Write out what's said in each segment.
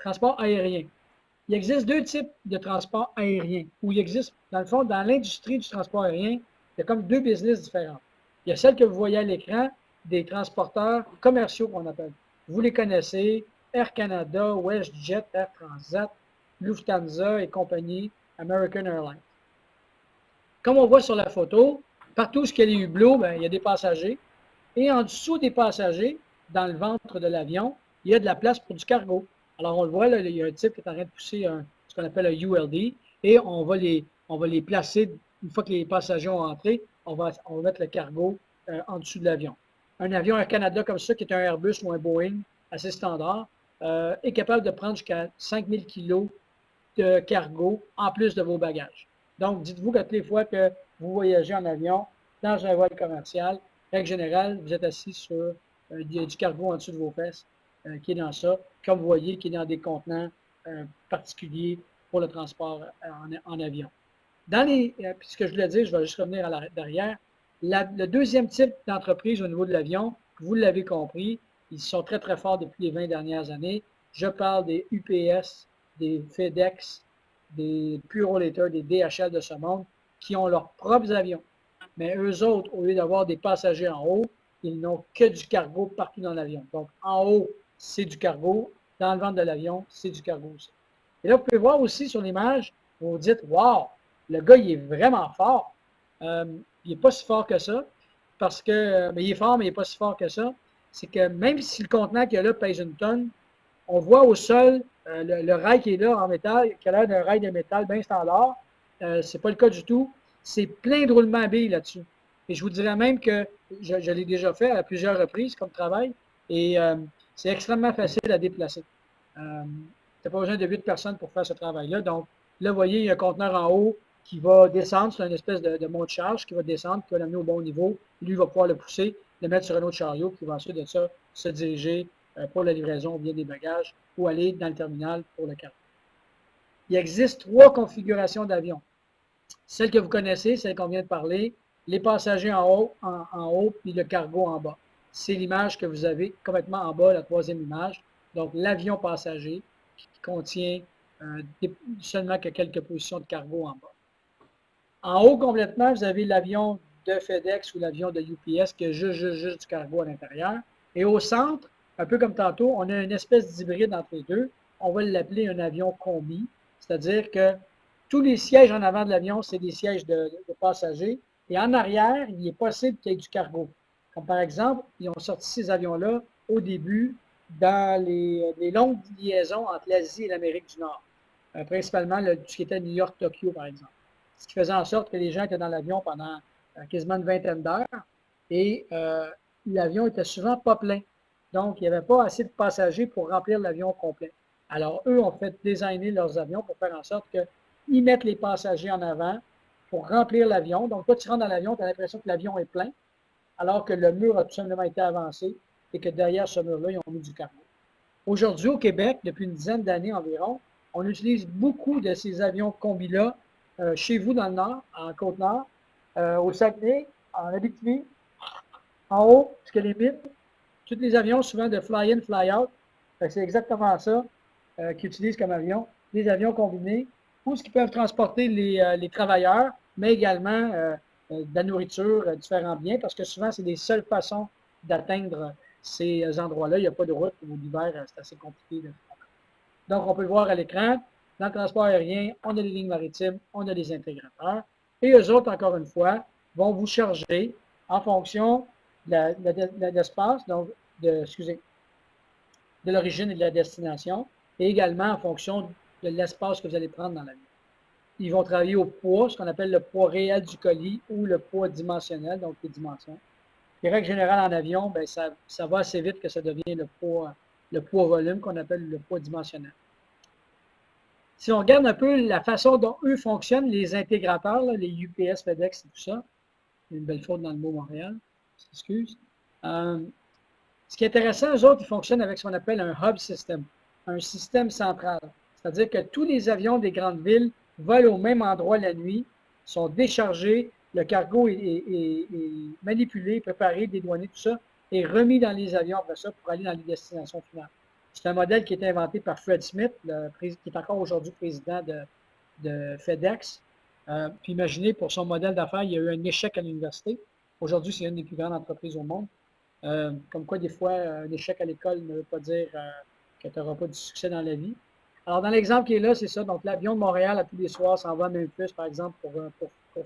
transport aérien. Il existe deux types de transport aérien, où il existe, dans le fond, dans l'industrie du transport aérien, il y a comme deux business différents. Il y a celle que vous voyez à l'écran, des transporteurs commerciaux qu'on appelle. Vous les connaissez, Air Canada, WestJet, Air Transat, Lufthansa et compagnie, American Airlines. Comme on voit sur la photo, partout où il y a les hublots, ben, il y a des passagers. Et en dessous des passagers, dans le ventre de l'avion, il y a de la place pour du cargo. Alors, on le voit, là, il y a un type qui est en train de pousser ce qu'on appelle un ULD, et on va les placer, une fois que les passagers ont entré, on va mettre le cargo en dessous de l'avion. Un avion Air Canada comme ça, qui est un Airbus ou un Boeing assez standard, est capable de prendre jusqu'à 5000 kg de cargo en plus de vos bagages. Donc, dites-vous que toutes les fois que vous voyagez en avion, dans un vol commercial, règle générale, vous êtes assis sur du cargo en dessous de vos fesses qui est dans ça, comme vous voyez, qui est dans des contenants particuliers pour le transport en avion. Dans les, ce que je voulais dire, je vais juste revenir à derrière, le deuxième type d'entreprise au niveau de l'avion, vous l'avez compris, ils sont très, très forts depuis les 20 dernières années. Je parle des UPS, des FedEx, des Purolator, des DHL de ce monde, qui ont leurs propres avions. Mais eux autres, au lieu d'avoir des passagers en haut, ils n'ont que du cargo partout dans l'avion. Donc, en haut, c'est du cargo. Dans le ventre de l'avion, c'est du cargo aussi. Et là, vous pouvez voir aussi sur l'image, vous vous dites, wow, le gars, il est vraiment fort. Il n'est pas si fort que ça, parce que, mais il est fort, mais il n'est pas si fort que ça. C'est que même si le contenant qu'il y a là pèse une tonne, on voit au sol le rail qui est là en métal, qui a l'air d'un rail de métal bien standard. Ce n'est pas le cas du tout. C'est plein de roulements à billes là-dessus. Et je vous dirais même que je l'ai déjà fait à plusieurs reprises comme travail, et c'est extrêmement facile à déplacer. Tu n'as pas besoin de 8 personnes pour faire ce travail-là. Donc, là, vous voyez, il y a un conteneur en haut qui va descendre. C'est une espèce de monte-charge qui va descendre, qui va l'amener au bon niveau. Lui va pouvoir le pousser, le mettre sur un autre chariot, qui va ensuite de ça se diriger pour la livraison bien des bagages ou aller dans le terminal pour le cargo. Il existe 3 configurations d'avions. Celle que vous connaissez, celle qu'on vient de parler, les passagers en haut puis le cargo en bas. C'est l'image que vous avez complètement en bas, la troisième image. Donc, l'avion passager qui contient seulement que quelques positions de cargo en bas. En haut complètement, vous avez l'avion de FedEx ou l'avion de UPS qui a juste du cargo à l'intérieur. Et au centre, un peu comme tantôt, on a une espèce d'hybride entre les deux. On va l'appeler un avion combi, c'est-à-dire que tous les sièges en avant de l'avion, c'est des sièges de passagers. Et en arrière, il est possible qu'il y ait du cargo. Comme par exemple, ils ont sorti ces avions-là au début dans les longues liaisons entre l'Asie et l'Amérique du Nord. Principalement ce qui était New York-Tokyo, par exemple. Ce qui faisait en sorte que les gens étaient dans l'avion pendant quasiment une vingtaine d'heures et l'avion était souvent pas plein. Donc, il n'y avait pas assez de passagers pour remplir l'avion complet. Alors, eux ont fait designer leurs avions pour faire en sorte qu'ils mettent les passagers en avant pour remplir l'avion. Donc, toi, tu rentres dans l'avion, tu as l'impression que l'avion est plein, alors que le mur a tout simplement été avancé et que derrière ce mur-là, ils ont mis du cargo. Aujourd'hui, au Québec, depuis une dizaine d'années environ, on utilise beaucoup de ces avions combi-là chez vous dans le Nord, en Côte-Nord, au Saguenay, en Abitibi, en haut, ce que les mythes, tous les avions souvent de fly-in, fly-out, c'est exactement ça qu'ils utilisent comme avion, des avions combinés, ou ce qui peuvent transporter les travailleurs, mais également de la nourriture, différents biens, parce que souvent, c'est les seules façons d'atteindre ces endroits-là. Il n'y a pas de route, ou l'hiver, c'est assez compliqué. Donc, on peut le voir à l'écran. Dans le transport aérien, on a les lignes maritimes, on a les intégrateurs. Et eux autres, encore une fois, vont vous charger en fonction de l'espace, donc de l'origine et de la destination, et également en fonction de l'espace que vous allez prendre dans l'avion. Ils vont travailler au poids, ce qu'on appelle le poids réel du colis ou le poids dimensionnel, donc les dimensions. Les règles générales en avion, bien, ça va assez vite que ça devient le poids-volume qu'on appelle le poids dimensionnel. Si on regarde un peu la façon dont eux fonctionnent, les intégrateurs, là, les UPS, FedEx et tout ça, une belle faute dans le mot Montréal, excuse. Ce qui est intéressant, eux autres, ils fonctionnent avec ce qu'on appelle un hub system, un système central. C'est-à-dire que tous les avions des grandes villes volent au même endroit la nuit, sont déchargés, le cargo est manipulé, préparé, dédouané, tout ça, et remis dans les avions après ça pour aller dans les destinations finales. C'est un modèle qui a été inventé par Fred Smith, qui est encore aujourd'hui président de FedEx. Puis imaginez, pour son modèle d'affaires, il y a eu un échec à l'université. Aujourd'hui, c'est une des plus grandes entreprises au monde. Comme quoi, des fois, un échec à l'école ne veut pas dire que tu n'auras pas du succès dans la vie. Alors, dans l'exemple qui est là, c'est ça. Donc, l'avion de Montréal, à tous les soirs, s'en va à Memphis, par exemple, pour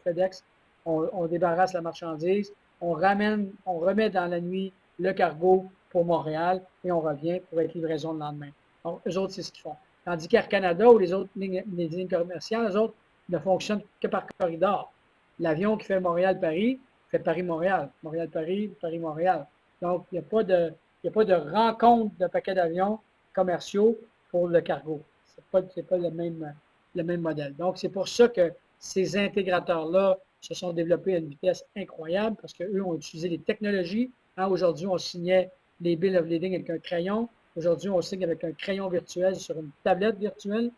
FedEx. On débarrasse la marchandise, on remet dans la nuit le cargo pour Montréal et on revient pour être livraison le lendemain. Donc, eux autres, c'est ce qu'ils font. Tandis qu'Air Canada ou les lignes commerciales, eux autres, ne fonctionnent que par corridor. L'avion qui fait Montréal-Paris fait Paris-Montréal, Montréal-Paris, Paris-Montréal. Donc, il n'y a pas de rencontre de paquets d'avions commerciaux pour le cargo. Ce n'est pas le même modèle. Donc, c'est pour ça que ces intégrateurs-là se sont développés à une vitesse incroyable parce qu'eux ont utilisé les technologies. Aujourd'hui, on signait les Bill of Lading avec un crayon. Aujourd'hui, on signe avec un crayon virtuel sur une tablette virtuelle.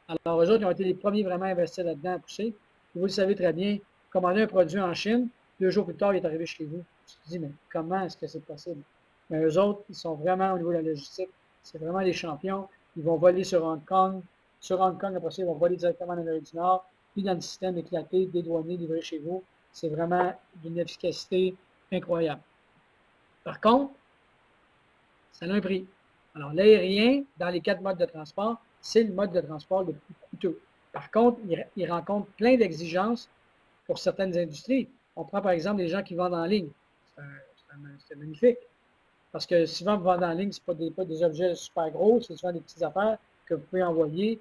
Alors, eux autres, ils ont été les premiers vraiment à investir là-dedans, à pousser. Et vous le savez très bien, commander un produit en Chine, 2 jours plus tard, il est arrivé chez vous. Tu te dis, mais comment est-ce que c'est possible? Mais eux autres, ils sont vraiment au niveau de la logistique, c'est vraiment les champions. Ils vont voler sur Hong Kong. Sur Hong Kong, après ça, ils vont voler directement en Amérique du Nord, puis dans le système éclaté, dédouané, livré chez vous. C'est vraiment d'une efficacité incroyable. Par contre, ça a un prix. Alors, l'aérien, dans les 4 modes de transport, c'est le mode de transport le plus coûteux. Par contre, il rencontre plein d'exigences pour certaines industries. On prend par exemple les gens qui vendent en ligne. C'est magnifique. Parce que souvent, vous vendez en ligne, ce n'est pas des objets super gros, c'est souvent des petites affaires que vous pouvez envoyer.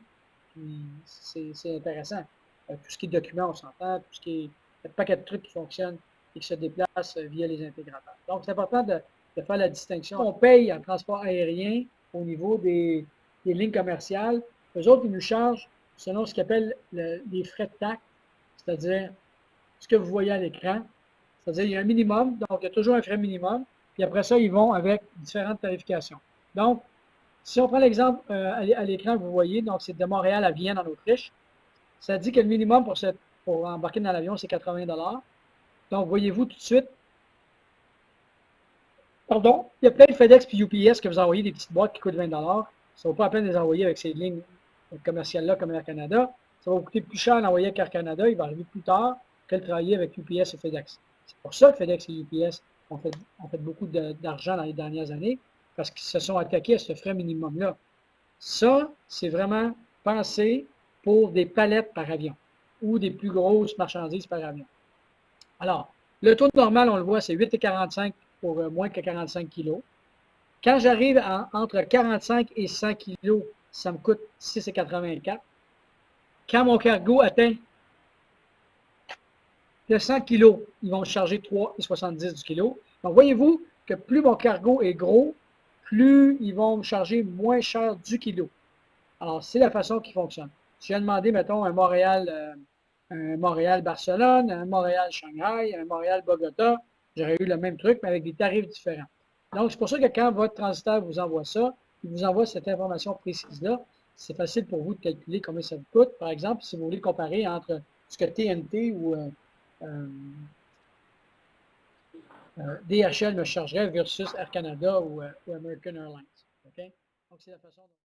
Puis c'est intéressant. Tout ce qui est documents, on s'entend, tout ce qui est un paquet de trucs qui fonctionnent et qui se déplacent via les intégrateurs. Donc, c'est important de faire la distinction. On paye en transport aérien au niveau des lignes commerciales. Eux autres, ils nous chargent selon ce qu'ils appellent les frais de taxe, c'est-à-dire ce que vous voyez à l'écran. C'est-à-dire, il y a un minimum, donc il y a toujours un frais minimum. Puis après ça, ils vont avec différentes tarifications. Donc, si on prend l'exemple à l'écran, vous voyez, donc c'est de Montréal à Vienne en Autriche. Ça dit que le minimum pour embarquer dans l'avion, c'est 80 $. Donc, voyez-vous tout de suite, pardon, il y a plein de FedEx et UPS que vous envoyez des petites boîtes qui coûtent 20 $. Ça ne vaut pas la peine de les envoyer avec ces lignes commerciales-là comme Air Canada. Ça va vous coûter plus cher d'envoyer avec Air Canada. Il va arriver plus tard que de travailler avec UPS et FedEx. C'est pour ça que FedEx et UPS ont fait beaucoup d'argent dans les dernières années, parce qu'ils se sont attaqués à ce frais minimum-là. Ça, c'est vraiment pensé pour des palettes par avion ou des plus grosses marchandises par avion. Alors, le taux normal, on le voit, c'est 8,45 pour moins que 45 kg. Quand j'arrive entre 45 et 100 kg, ça me coûte 6,84. Quand mon cargo atteint le 100 kg, ils vont me charger 3,70 du kilo. Donc, voyez-vous que plus mon cargo est gros, plus ils vont me charger moins cher du kilo. Alors, c'est la façon qui fonctionne. Si j'ai demandé, mettons, un Montréal-Barcelone, un Montréal-Shanghai, un Montréal-Bogota, j'aurais eu le même truc, mais avec des tarifs différents. Donc, c'est pour ça que quand votre transitaire vous envoie ça, il vous envoie cette information précise-là, c'est facile pour vous de calculer combien ça vous coûte. Par exemple, si vous voulez comparer entre ce que TNT ou DHL me chargerait versus Air Canada ou American Airlines. Okay? Donc, c'est la façon dont